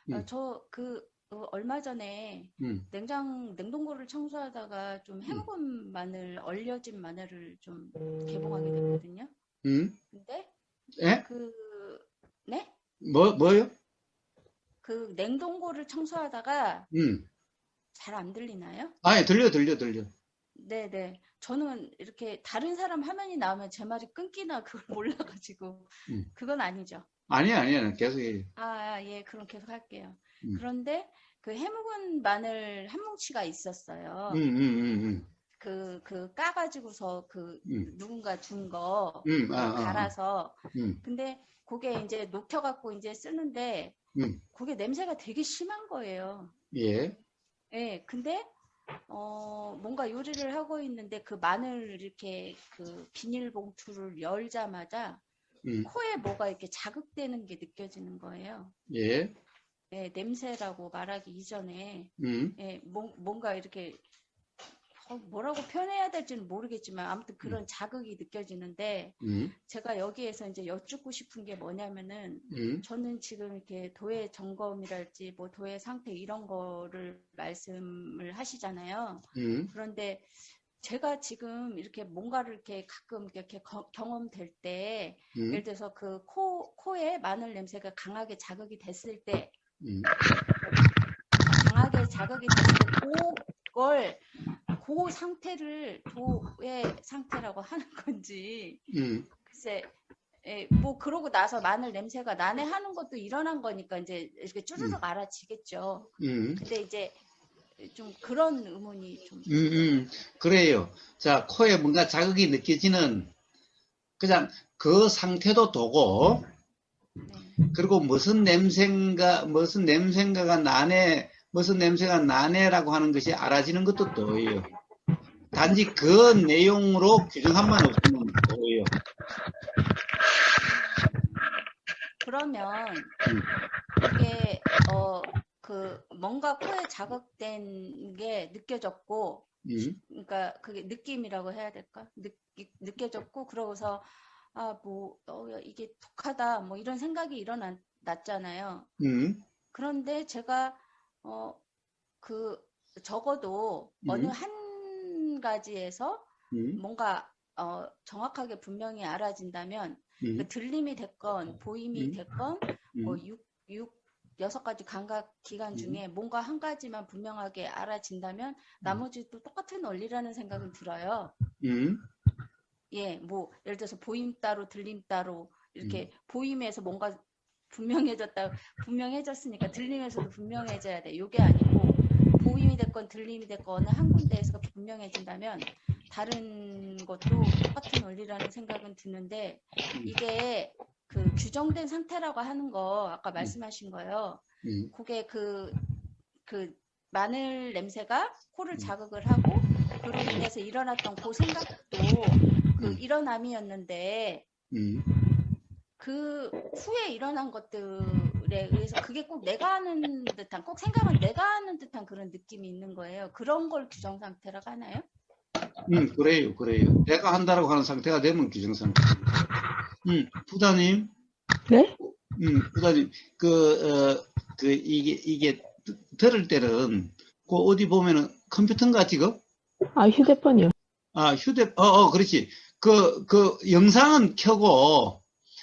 음, 얼마 전에 음, 냉동고를 청소하다가 좀 음, 해먹은 마늘, 얼려진 마늘을 좀 개봉하게 됐거든요. 음. 근데 예? 그, 네? 뭐요? 그 냉동고를 청소하다가 음. 잘 안 들리나요? 아니, 들려. 네네. 저는 이렇게 다른 사람 화면이 나오면 제 말이 끊기나 그걸 몰라가지고, 음. 그건 아니죠. 아니야. 계속 해. 예, 그럼 계속 할게요. 음, 그런데 그 해묵은 마늘 한 뭉치가 있었어요. 음. 까가지고서 음, 누군가 준 거, 아. 갈아서. 음, 근데 그게 이제 녹여갖고 이제 쓰는데, 음. 그게 냄새가 되게 심한 거예요. 예. 예, 근데, 뭔가 요리를 하고 있는데 그 마늘 이렇게 그 비닐봉투를 열자마자 음, 코에 뭐가 이렇게 자극되는 게 느껴지는 거예요. 예. 예, 냄새라고 말하기 이전에, 음, 예, 뭔가 이렇게 뭐라고 표현해야 될지는 모르겠지만 아무튼 음, 그런 자극이 느껴지는데 음, 제가 여기에서 이제 여쭙고 싶은 게 뭐냐면은 음, 저는 지금 이렇게 도해 점검이랄지 뭐 도해 상태 이런 거를 말씀을 하시잖아요. 음, 그런데 제가 지금 이렇게 뭔가를 이렇게 가끔 이렇게 경험될 때 예를 음, 들어서 코에 마늘 냄새가 강하게 자극이 됐을 때 음, 강하게 자극이 됐을 때 그걸 그 상태를 도의 상태라고 하는 건지 음, 글쎄 뭐 그러고 나서 마늘 냄새가 나네 하는 것도 일어난 거니까 이제 이렇게 음, 쭈르륵 알아지겠죠. 음, 근데 이제 좀 그런 의문이 좀 음, 들어요. 그래요. 자, 코에 뭔가 자극이 느껴지는 그냥 그 상태도 도고, 네. 그리고 무슨 냄새인가가 나네, 무슨 냄새가 나네라고 하는 것이 알아지는 것도 도예요. 단지 그 내용으로 규정한만 없으면 도예요. 그러면 음, 이게 뭔가 코에 자극된 게 느껴졌고 음, 그러니까 그게 느낌이라고 해야 될까? 느껴졌고 그러고서 이게 독하다 뭐 이런 생각이 일어났잖아요. 음, 그런데 제가 어 그 적어도 어느 음, 한 가지에서 음, 뭔가 정확하게 분명히 알아진다면 그 음, 들림이 됐건 보임이 음, 됐건 뭐 음, 여섯 가지 감각 기관 음, 중에 뭔가 한 가지만 분명하게 알아진다면 음, 나머지도 똑같은 원리라는 생각은 들어요. 음, 예, 뭐 예를 들어서 보임 따로 들림 따로 음, 이렇게 보임에서 뭔가 분명해졌으니까 들림에서도 분명해져야 돼. 요게 아니고 보임이 됐건 들림이 됐건 어느 한 군데에서 분명해진다면 다른 것도 똑같은 원리라는 생각은 드는데 음, 이게 그 규정된 상태라고 하는 거 아까 음, 말씀하신 거요. 음, 그게 그 마늘 냄새가 코를 음, 자극을 하고 그로 인해서 일어났던 그 생각도 그 음, 일어남이었는데 음. 그 후에 일어난 것들에 의해서 그게 꼭 내가 하는 듯한 꼭 생각은 내가 하는 듯한 그런 느낌이 있는 거예요. 그런 걸 규정 상태라고 하나요? 그래요. 내가 한다라고 하는 상태가 되면 규정 상태. 부장님, 네? 부장님, 이게 들을 때는, 그 어디 보면은 컴퓨터인가 지금? 아, 휴대폰이요. 그렇지. 영상은 켜고,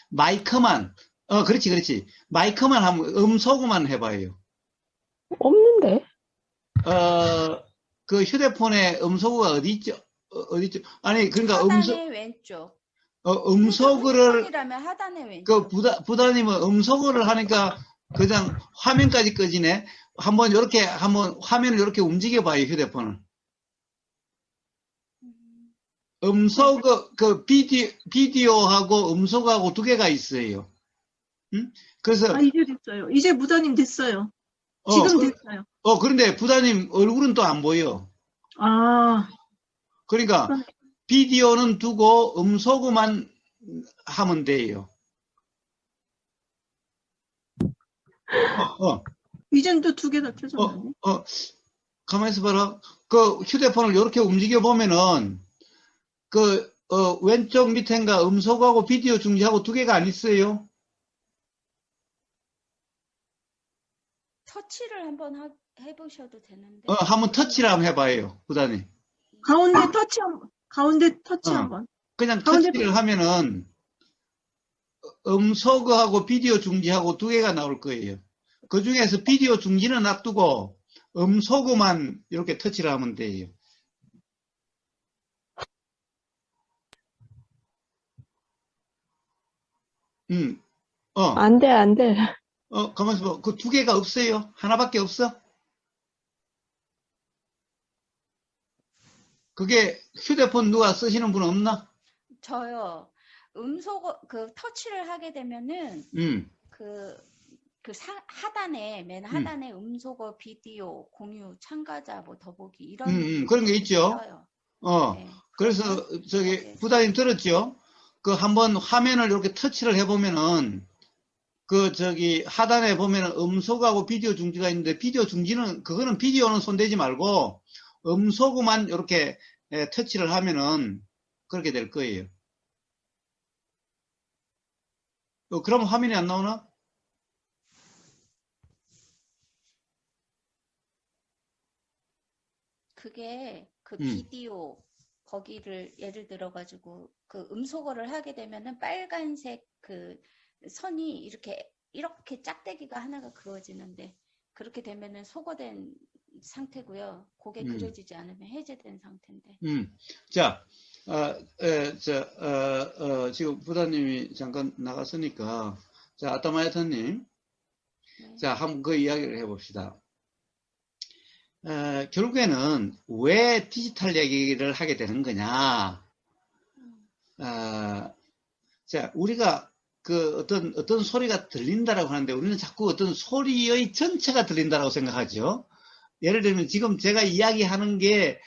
마이크만, 그렇지. 마이크만 하면, 음소거만 해봐요. 없는데? 그 휴대폰에 음소거가 어디 있죠? 어디 있죠? 아니, 그러니까 하단의 왼쪽. 음소거를 핸드폰이라면 하단의 왼쪽. 부다님은 음소거를 하니까 그냥 화면까지 꺼지네. 한번 화면을 이렇게 움직여 봐요, 휴대폰을. 네. 비디오하고 음소거하고 두 개가 있어요. 응? 그래서, 아, 이제 됐어요. 이제 무단님 됐어요. 어, 지금 그, 됐어요. 그런데 부다님 얼굴은 또 안 보여. 아, 그러니까 그러네. 비디오는 두고 음소거만 하면 돼요. 어, 어, 이젠 또 두 개 다 어, 켜졌는데. 가만히 있어 봐라. 그 휴대폰을 이렇게 움직여 보면은 왼쪽 밑엔가 음소거하고 비디오 중지하고 두 개가 안 있어요. 터치를 한번 해보셔도 되는데. 한번 터치를 한번 해봐요, 부단님. 가운데 터치 어. 한번. 그냥 가운데 터치를 하면은 음소거하고 비디오 중지하고 두 개가 나올 거예요. 그 중에서 비디오 중지는 놔두고 음소거만 이렇게 터치를 하면 돼요. 안 돼, 안 돼. 가만있어 봐. 그 두 개가 없어요? 하나밖에 없어? 그게 휴대폰 누가 쓰시는 분 없나? 저요. 그 터치를 하게 되면은 하단에, 맨 하단에 음소거, 비디오, 공유, 참가자, 뭐 더보기 이런 그런 게 있죠. 떠요. 네, 그래서 저기 부장님 들었죠? 그 한번 화면을 이렇게 터치를 해보면은 그 저기 하단에 보면은 음소거하고 비디오 중지가 있는데 그거는 비디오는 손대지 말고 음소거만 이렇게 터치를 하면은 그렇게 될 거예요. 그럼 화면이 안 나오나? 그게 그 비디오 거기를 예를 들어 가지고 그 음소거를 하게 되면은 빨간색 그 선이 이렇게 짝대기가 하나가 그어지는데 그렇게 되면은 소거된 상태고요. 그게 그려지지 않으면 해제된 상태인데. 자, 지금 부장님이 잠깐 나갔으니까, 자, 아따마야타님, 네. 자, 한번 그 이야기를 해봅시다. 결국에는 왜 디지털 얘기를 하게 되는 거냐? 자, 우리가 그 어떤 소리가 들린다라고 하는데 우리는 자꾸 어떤 소리의 전체가 들린다라고 생각하죠. 예를 들면 지금 제가 이야기하는 게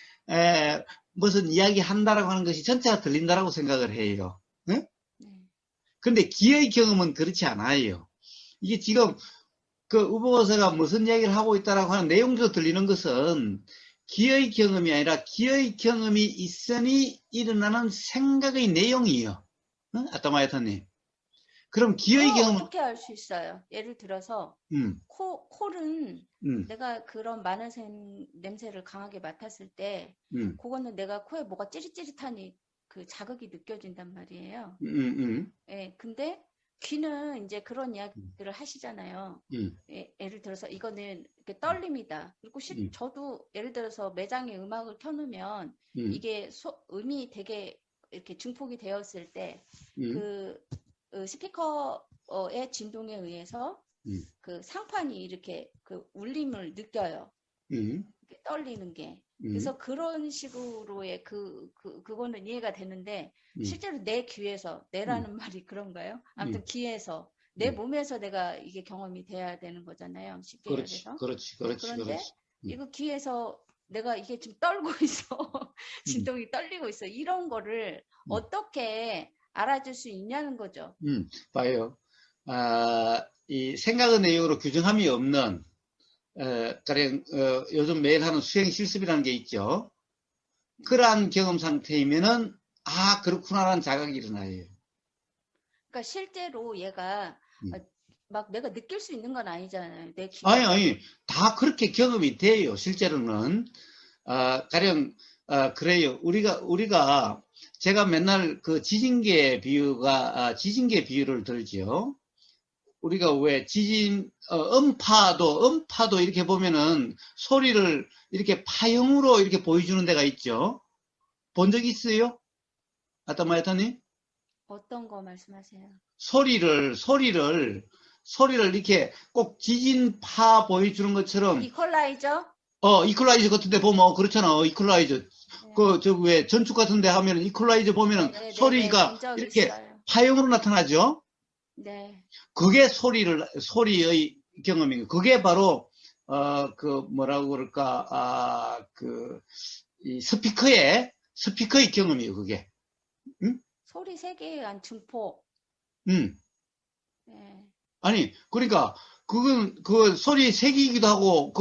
무슨 이야기 한다라고 하는 것이 전체가 들린다라고 생각을 해요. 네? 근데 기의 경험은 그렇지 않아요. 이게 지금 그 우보서가 무슨 이야기를 하고 있다라고 하는 내용도 들리는 것은 기의 경험이 아니라 기의 경험이 있으니 일어나는 생각의 내용이에요. 아따마야타님. 그럼 기의 경험은 어떻게 알 수 있어요? 예를 들어서 콜은 내가 그런 마늘 냄새를 강하게 맡았을 때 그거는 내가 코에 뭐가 찌릿찌릿하니 그 자극이 느껴진단 말이에요. 예, 근데 귀는 이제 그런 이야기를 하시잖아요. 예를 들어서 이거는 이렇게 떨림이다. 그리고 저도 예를 들어서 매장에 음악을 켜놓으면 이게 음이 되게 이렇게 증폭이 되었을 때 그 스피커의 진동에 의해서 그 상판이 이렇게 그 울림을 느껴요. 이렇게 떨리는 게. 그래서 그런 식으로의 그거는 이해가 되는데 실제로 내 귀에서 내라는 말이 그런가요? 아무튼 귀에서 내 몸에서 내가 이게 경험이 돼야 되는 거잖아요. 쉽게 얘기해서. 그런데 이거 귀에서 내가 이게 지금 떨고 있어. 진동이 떨리고 있어. 이런 거를 어떻게 알아줄 수 있냐는 거죠. 봐요. 이 생각의 내용으로 규정함이 없는 가령 요즘 매일 하는 수행 실습이라는 게 있죠. 그러한 경험 상태이면은 그렇구나라는 자각이 일어나요. 그러니까 실제로 얘가 막 내가 느낄 수 있는 건 아니잖아요. 내 귀. 아니 다 그렇게 경험이 돼요. 실제로는 가령 그래요. 우리가 제가 맨날 그 지진계 비유를 들죠. 우리가 왜 음파도 이렇게 보면은 소리를 이렇게 파형으로 이렇게 보여주는 데가 있죠. 본 적 있어요? 아따마야타님? 어떤 거 말씀하세요? 소리를 이렇게 꼭 지진파 보여주는 것처럼. 이퀄라이저? 이퀄라이저 같은데 보면 그렇잖아. 이퀄라이저. 네. 왜 전축 같은데 하면 이퀄라이저 보면은 네네네네, 소리가 이렇게 있어요. 파형으로 나타나죠. 네. 그게 소리의 경험이에요. 그게 바로 뭐라고 그럴까 이 스피커의 경험이에요. 그게. 응? 소리 세계에 의한 증폭. 네. 아니 그러니까 그건 그 소리 색이기도 하고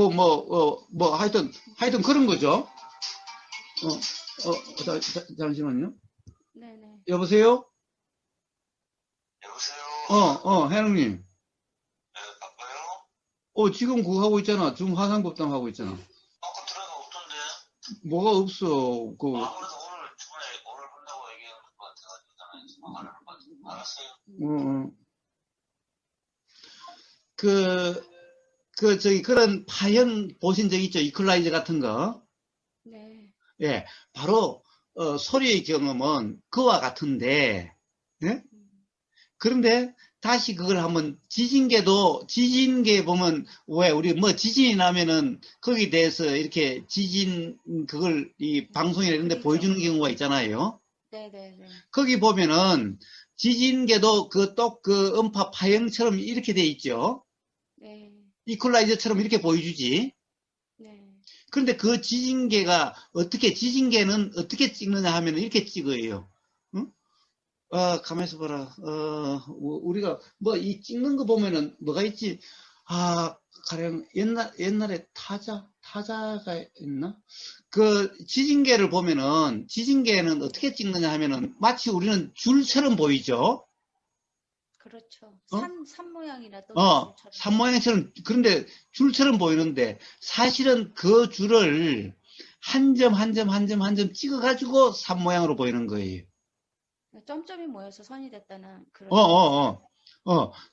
하여튼 그런 거죠. 잠시만요. 네네. 여보세요? 여보세요? 해롱님. 네, 바빠요? 지금 그거 하고 있잖아. 지금 화상법당 하고 있잖아. 아까 들어가 없던데. 뭐가 없어. 아무래도 오늘 주말에 오늘 한다고 얘기하는 것 같아가지고 알았어요. 그런 파형 보신 적 있죠? 이퀄라이저 같은 거. 네. 예, 바로, 소리의 경험은 그와 같은데, 예? 그런데 다시 그걸 한번 지진계 보면 왜 우리 뭐 지진이 나면은 거기에 대해서 이렇게 지진 그걸 이 방송이나 이런 데 그렇죠. 보여주는 경우가 있잖아요. 네네네. 거기 보면은 지진계도 그 음파 파형처럼 이렇게 돼 있죠. 네. 이퀄라이저처럼 이렇게 보여주지. 네. 그런데 그 지진계는 어떻게 찍느냐 하면은 이렇게 찍어요. 응? 가만있어 봐라. 우리가, 이 찍는 거 보면은, 뭐가 있지? 가령, 옛날에 타자가 있나? 그, 지진계를 보면은, 지진계는 어떻게 찍느냐 하면은, 마치 우리는 줄처럼 보이죠? 그렇죠. 어? 산 모양이나 또 줄처럼. 산 모양처럼, 그런데 줄처럼 보이는데, 사실은 그 줄을 한 점 찍어가지고 산 모양으로 보이는 거예요. 점점이 모여서 선이 됐다는 그런.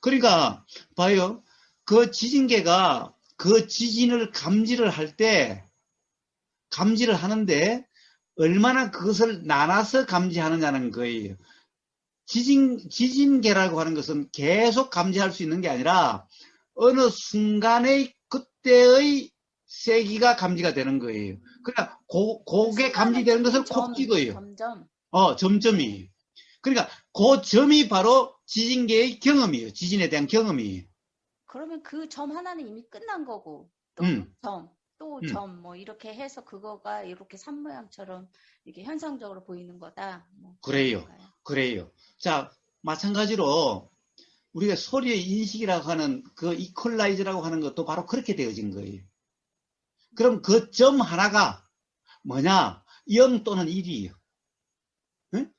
그러니까, 봐요. 그 지진계가 그 지진을 감지를 하는데, 얼마나 그것을 나눠서 감지하느냐는 거예요. 지진계라고 하는 것은 계속 감지할 수 있는 게 아니라, 어느 순간의 그때의 세기가 감지가 되는 거예요. 그러니까, 그게 감지되는 것을 콕 찍어요. 점점이. 그러니까 그 점이 바로 지진계의 경험이에요. 지진에 대한 경험이에요. 그러면 그 점 하나는 이미 끝난 거고 또 점, 뭐 이렇게 해서 그거가 이렇게 산 모양처럼 이렇게 현상적으로 보이는 거다. 뭐 그래요. 자, 마찬가지로 우리가 소리의 인식이라고 하는 그 이퀄라이저라고 하는 것도 바로 그렇게 되어진 거예요. 그럼 그 점 하나가 뭐냐? 0 또는 1이에요. 응?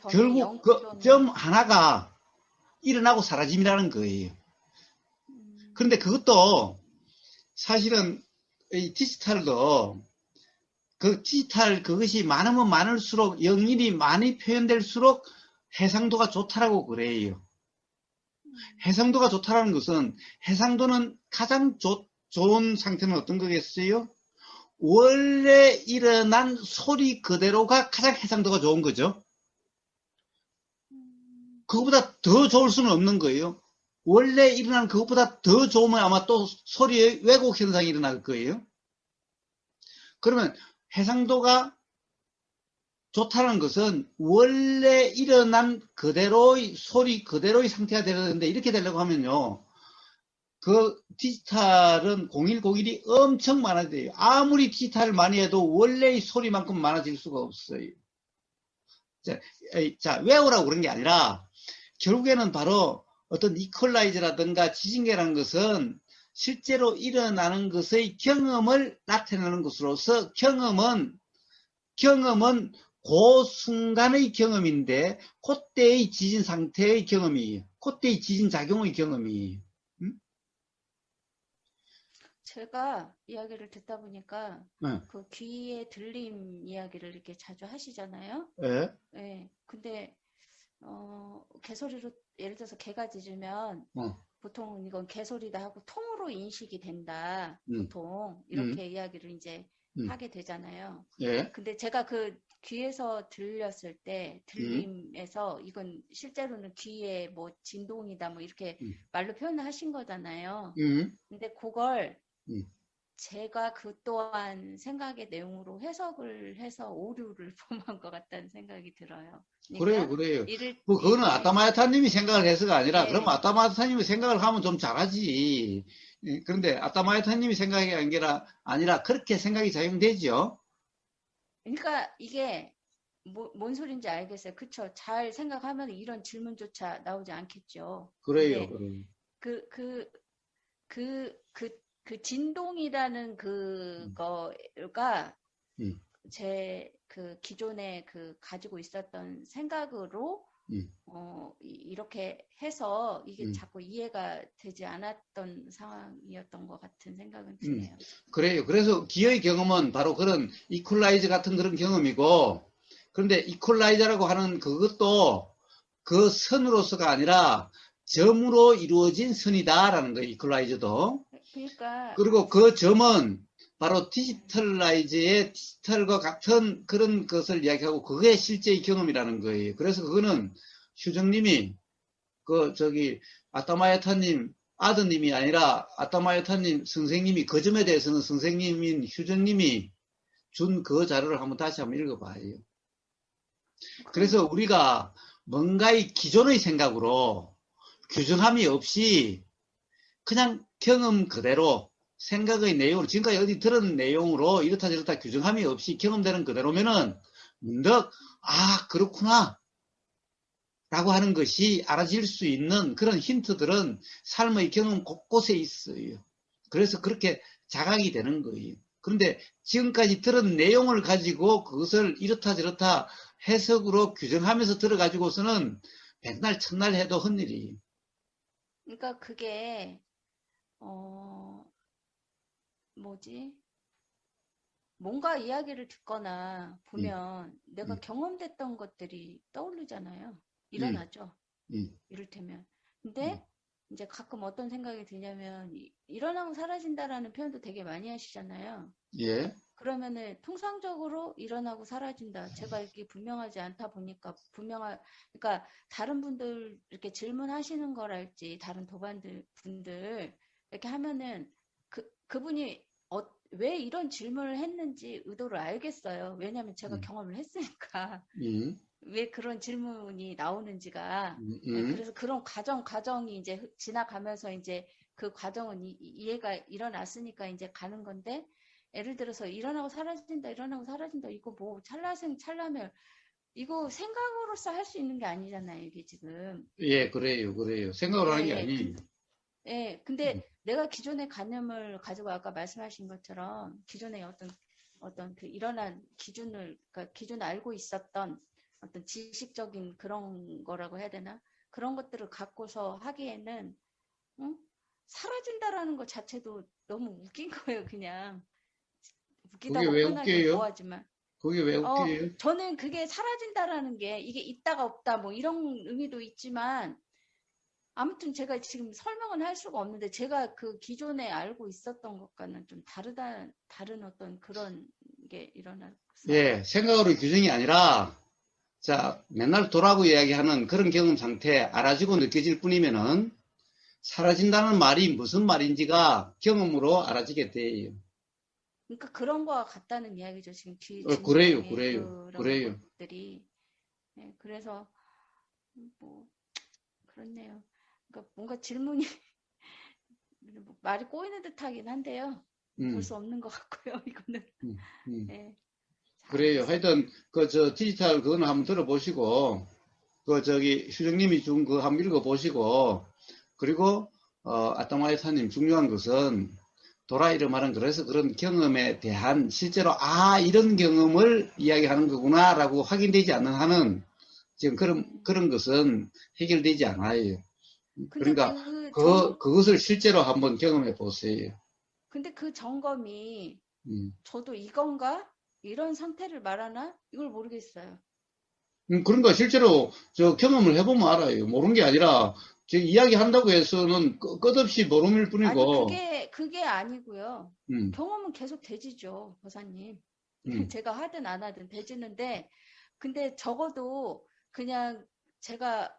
결국 그 점 하나가 일어나고 사라짐이라는 거예요. 그런데 그것도 사실은 이 디지털도 그 디지털 그것이 많으면 많을수록 영일이 많이 표현될수록 해상도가 좋다라고 그래요. 해상도가 좋다라는 것은 해상도는 가장 좋은 상태는 어떤 거겠어요? 원래 일어난 소리 그대로가 가장 해상도가 좋은 거죠. 그것보다 더 좋을 수는 없는 거예요. 원래 일어난 그것보다 더 좋으면 아마 또 소리의 왜곡 현상이 일어날 거예요. 그러면 해상도가 좋다는 것은 원래 일어난 그대로의 소리 그대로의 상태가 되어야 되는데 이렇게 되려고 하면요. 그 디지털은 0101이 엄청 많아야 돼요. 아무리 디지털을 많이 해도 원래의 소리만큼 많아질 수가 없어요. 자, 외우라고 그런 게 아니라 결국에는 바로 어떤 이퀄라이저라든가 지진계라는 것은 실제로 일어나는 것의 경험을 나타내는 것으로서 경험은 그 순간의 경험인데 그때의 지진 상태의 경험이에요. 그때의 지진 작용의 경험이에요. 제가 이야기를 듣다 보니까 그 귀에 들림 이야기를 이렇게 자주 하시잖아요. 네. 근데 개소리로 예를 들어서 개가 짖으면 보통 이건 개소리다 하고 통으로 인식이 된다. 보통 이렇게 이야기를 이제 하게 되잖아요. 근데 제가 그 귀에서 들렸을 때 들림에서 이건 실제로는 귀에 뭐 진동이다 뭐 이렇게 말로 표현을 하신 거잖아요. 근데 그걸 제가 그 또한 생각의 내용으로 해석을 해서 오류를 범한 것 같다는 생각이 들어요. 그러니까 그래요. 그거는 아따마야타님이 생각을 해서가 아니라, 그럼 아따마야타님이 생각을 하면 좀 잘하지. 그런데 아따마야타님이 생각이 아니라 그렇게 생각이 작용되죠. 그러니까 이게 뭔 소린지 알겠어요. 그쵸? 잘 생각하면 이런 질문조차 나오지 않겠죠. 그래요. 그 진동이라는 그거가 제 그 기존에 그 가지고 있었던 생각으로 이렇게 해서 이게 음. 자꾸 이해가 되지 않았던 상황이었던 것 같은 생각은 드네요. 그래요. 그래서 기의 경험은 바로 그런 이퀄라이저 같은 그런 경험이고, 그런데 이퀄라이저라고 하는 그것도 그 선으로서가 아니라 점으로 이루어진 선이다라는 거예요. 이퀄라이저도. 그러니까 그리고 그 점은 바로 디지털과 같은 그런 것을 이야기하고 그게 실제의 경험이라는 거예요. 그래서 그거는 휴정님이 아따마야타님 아드님이 아니라 아따마야타님 선생님이 그 점에 대해서는 선생님인 휴정님이 준 그 자료를 다시 한번 읽어봐요. 그래서 우리가 뭔가의 기존의 생각으로 규정함이 없이 그냥 경험 그대로 생각의 내용으로 지금까지 어디 들은 내용으로 이렇다 저렇다 규정함이 없이 경험되는 그대로면은 문득 그렇구나 라고 하는 것이 알아질 수 있는 그런 힌트들은 삶의 경험 곳곳에 있어요. 그래서 그렇게 자각이 되는 거예요. 그런데 지금까지 들은 내용을 가지고 그것을 이렇다 저렇다 해석으로 규정하면서 들어가지고서는 백날 첫날 해도 헛일이에요. 그러니까 그게 뭔가 이야기를 듣거나 보면 내가 경험됐던 것들이 떠오르잖아요. 일어나죠. 이를테면. 근데 이제 가끔 어떤 생각이 드냐면 일어나고 사라진다라는 표현도 되게 많이 하시잖아요. 예. 그러면은 통상적으로 일어나고 사라진다. 제가 이렇게 분명하지 않다 보니까 그러니까 다른 분들 이렇게 질문하시는 거랄지 다른 분들 이렇게 하면은 그분이 왜 이런 질문을 했는지 의도를 알겠어요. 왜냐하면 제가 경험을 했으니까. 왜 그런 질문이 나오는지가. 그래서 그런 과정이 이제 지나가면서 이제 그 과정은 이해가 일어났으니까 이제 가는 건데, 예를 들어서 일어나고 사라진다 이거 뭐 찰나멸 이거 생각으로서 할 수 있는 게 아니잖아요, 이게 지금. 예, 그래요. 생각으로 하는 게 아니에요. 근데 내가 기존의 관념을 가지고 아까 말씀하신 것처럼 기존의 어떤 그 일어난 그러니까 기존에 알고 있었던 어떤 지식적인 그런 거라고 해야 되나? 그런 것들을 갖고서 하기에는 사라진다라는 것 자체도 너무 웃긴 거예요, 그냥. 그게 웃기다고 왜 표현하기는 웃겨요? 뭐하지만. 그게 왜 웃겨요? 저는 그게 사라진다라는 게 이게 있다가 없다 뭐 이런 의미도 있지만 아무튼 제가 지금 설명은 할 수가 없는데 제가 그 기존에 알고 있었던 것과는 좀 다른 어떤 그런 게 일어났어요. 예, 생각으로 규정이 아니라 맨날 도라고 이야기하는 그런 경험 상태 알아지고 느껴질 뿐이면은 사라진다는 말이 무슨 말인지가 경험으로 알아지게 돼요. 그러니까 그런 거와 같다는 이야기죠. 지금 그래요. 그런 것들이. 네, 그래서 뭐 그렇네요. 그러니까 뭔가 질문이 말이 꼬이는 듯하긴 한데요. 볼 수 없는 것 같고요. 이거는. 네, 그래요. 하여튼 디지털 그거는 한번 들어보시고 휴정님이 준 거 한번 읽어보시고 그리고 아따마이사님 중요한 것은 도라이를 말은 그래서 그런 경험에 대한 실제로 이런 경험을 이야기하는 거구나라고 확인되지 않는 한은 지금 그런 것은 해결되지 않아요. 그러니까 그것을 실제로 한번 경험해 보세요. 근데 그 점검이 저도 이건가? 이런 상태를 말하나? 이걸 모르겠어요. 그러니까 실제로 경험을 해보면 알아요. 모르는 게 아니라 이야기한다고 해서는 끝없이 모름일 뿐이고. 아니 그게 아니고요. 경험은 계속 되지죠, 보사님. 제가 하든 안 하든 되지는데 근데 적어도 그냥 제가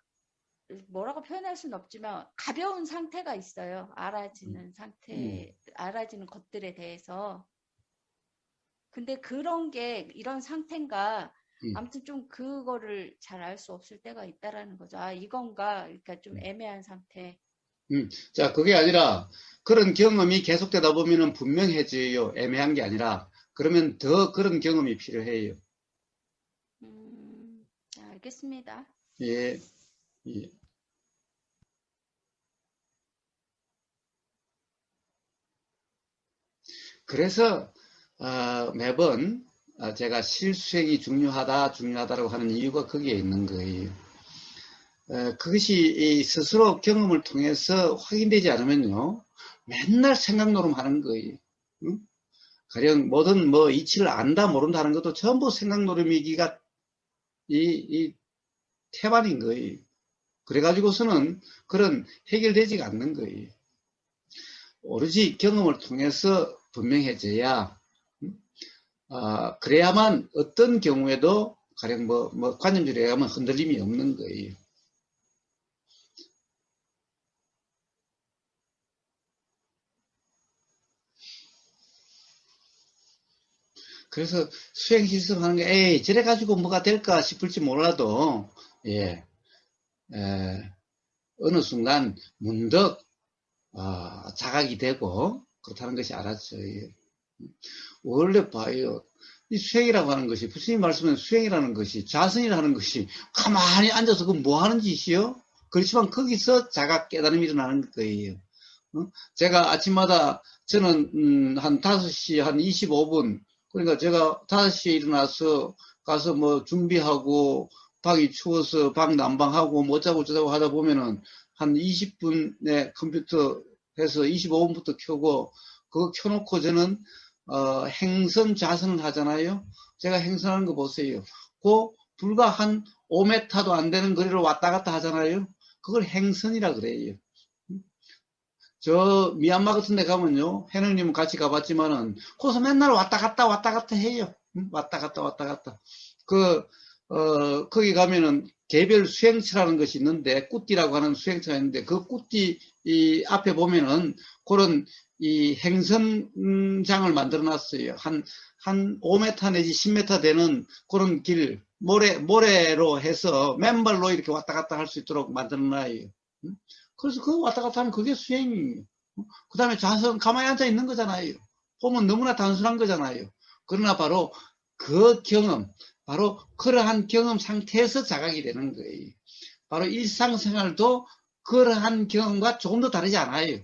뭐라고 표현할 수는 없지만 가벼운 상태가 있어요. 알아지는 상태, 알아지는 것들에 대해서. 근데 그런 게 이런 상태인가 아무튼 좀 그거를 잘 알 수 없을 때가 있다라는 거죠. 이건가? 그러니까 좀 애매한 상태. 자, 그게 아니라 그런 경험이 계속되다 보면은 분명해져요. 애매한 게 아니라. 그러면 더 그런 경험이 필요해요. 알겠습니다. 예. 예. 그래서 매번 제가 실수행이 중요하다라고 하는 이유가 거기에 있는 거예요. 그것이 이 스스로 경험을 통해서 확인되지 않으면요, 맨날 생각노름 하는 거예요. 응? 가령 뭐든 뭐 이치를 안다 모른다 하는 것도 전부 생각노름이기가 이 태반인 거예요. 그래가지고서는 그런 해결되지가 않는 거예요. 오로지 경험을 통해서 분명해져야, 그래야만 어떤 경우에도 가령 뭐 관념주의에 가면 흔들림이 없는 거예요. 그래서 수행 실습하는 게, 에이, 저래 가지고 뭐가 될까 싶을지 몰라도, 예, 어느 순간 문득, 자각이 되고, 그렇다는 것이 알았죠. 예. 원래 봐요. 이 수행이라고 하는 것이, 부처님 말씀은 수행이라는 것이, 자선이라는 것이, 가만히 앉아서 그 뭐 하는 짓이요? 그렇지만 거기서 자각 깨달음이 일어나는 거예요. 제가 아침마다, 저는 한 5시, 한 25분, 그러니까 제가 5시에 일어나서 가서 뭐 준비하고, 방이 추워서 방 난방하고, 뭐 어쩌고 저쩌고 하다 보면은, 한 20분에 컴퓨터 해서 25분부터 켜고, 그거 켜놓고 저는, 행선 좌선을 하잖아요. 제가 행선하는 거 보세요. 그 불과 한 5m도 안 되는 거리를 왔다 갔다 하잖아요. 그걸 행선이라 그래요. 저 미얀마 같은 데 가면요, 해능님은 같이 가봤지만은 거기서 맨날 왔다 갔다 해요. 왔다 갔다. 거기 가면은 개별 수행처라는 것이 있는데, 꾸띠라고 하는 수행처가 있는데, 그 꾸띠 이 앞에 보면은 그런 이 행선장을 만들어 놨어요. 한 5m 내지 10m 되는 그런 길, 모래로 해서 맨발로 이렇게 왔다 갔다 할 수 있도록 만들어 놔요. 그래서 그 왔다 갔다 하는 그게 수행이에요. 그 다음에 좌선 가만히 앉아 있는 거잖아요. 보면 너무나 단순한 거잖아요. 그러나 바로 그 경험, 바로 그러한 경험 상태에서 자각이 되는 거예요. 바로 일상생활도 그러한 경험과 조금 더 다르지 않아요.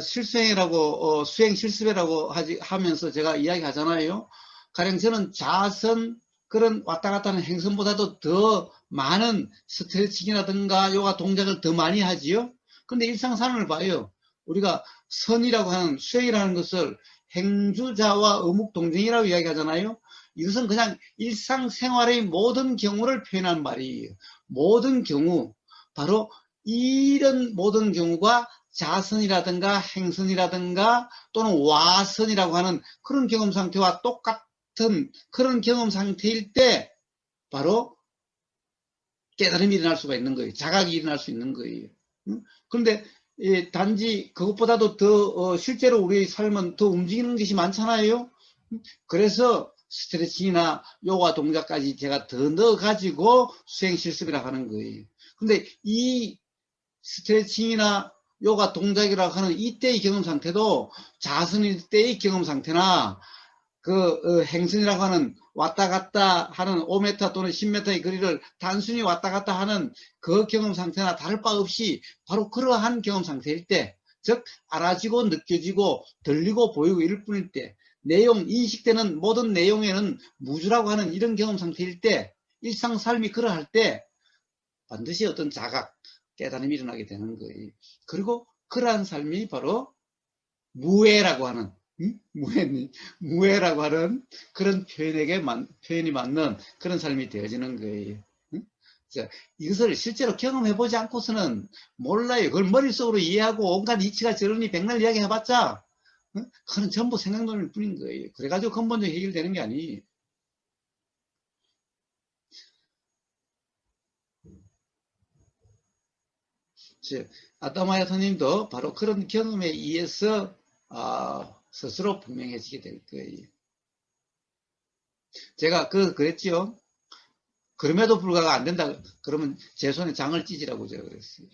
실수행이라고, 수행 실습이라고 하면서 제가 이야기하잖아요. 가령 저는 자선, 그런 왔다 갔다 하는 행선보다도 더 많은 스트레칭이라든가 요가 동작을 더 많이 하지요. 근데 일상생활을 봐요. 우리가 선이라고 하는, 수행이라는 것을 행주자와 어묵동정이라고 이야기하잖아요. 이것은 그냥 일상생활의 모든 경우를 표현한 말이에요. 모든 경우, 바로 이런 모든 경우가 자선이라든가 행선이라든가 또는 와선이라고 하는 그런 경험 상태와 똑같은 그런 경험 상태일 때 바로 깨달음이 일어날 수가 있는 거예요. 자각이 일어날 수 있는 거예요. 그런데 단지 그것보다도 더 실제로 우리의 삶은 더 움직이는 것이 많잖아요. 그래서 스트레칭이나 요가 동작까지 제가 더 넣어가지고 수행 실습이라고 하는 거예요. 근데 이 스트레칭이나 요가 동작이라고 하는 이때의 경험 상태도 자선일 때의 경험 상태나 행선이라고 하는 왔다 갔다 하는 5m 또는 10m의 거리를 단순히 왔다 갔다 하는 그 경험 상태나 다를 바 없이 바로 그러한 경험 상태일 때, 즉 알아지고 느껴지고 들리고 보이고 이럴 뿐일 때, 인식되는 모든 내용에는 무주라고 하는 이런 경험 상태일 때, 일상 삶이 그러할 때 반드시 어떤 자각, 깨달음이 일어나게 되는 거예요. 그리고 그러한 삶이 바로 무해라고 하는, 무해라고 하는 그런 표현이 맞는 그런 삶이 되어지는 거예요. 이것을 실제로 경험해보지 않고서는 몰라요. 그걸 머릿속으로 이해하고 온갖 이치가 저러니 백날 이야기해봤자, 그건 전부 생각놀일 뿐인 거예요. 그래가지고 근본적으로 해결되는 게 아니에요. 아따마야 스님도 바로 그런 경험에 의해서 스스로 분명해지게 될 거예요. 제가 그랬지요. 그럼에도 불구하고 안 된다. 그러면 제 손에 장을 찢으라고 제가 그랬어요.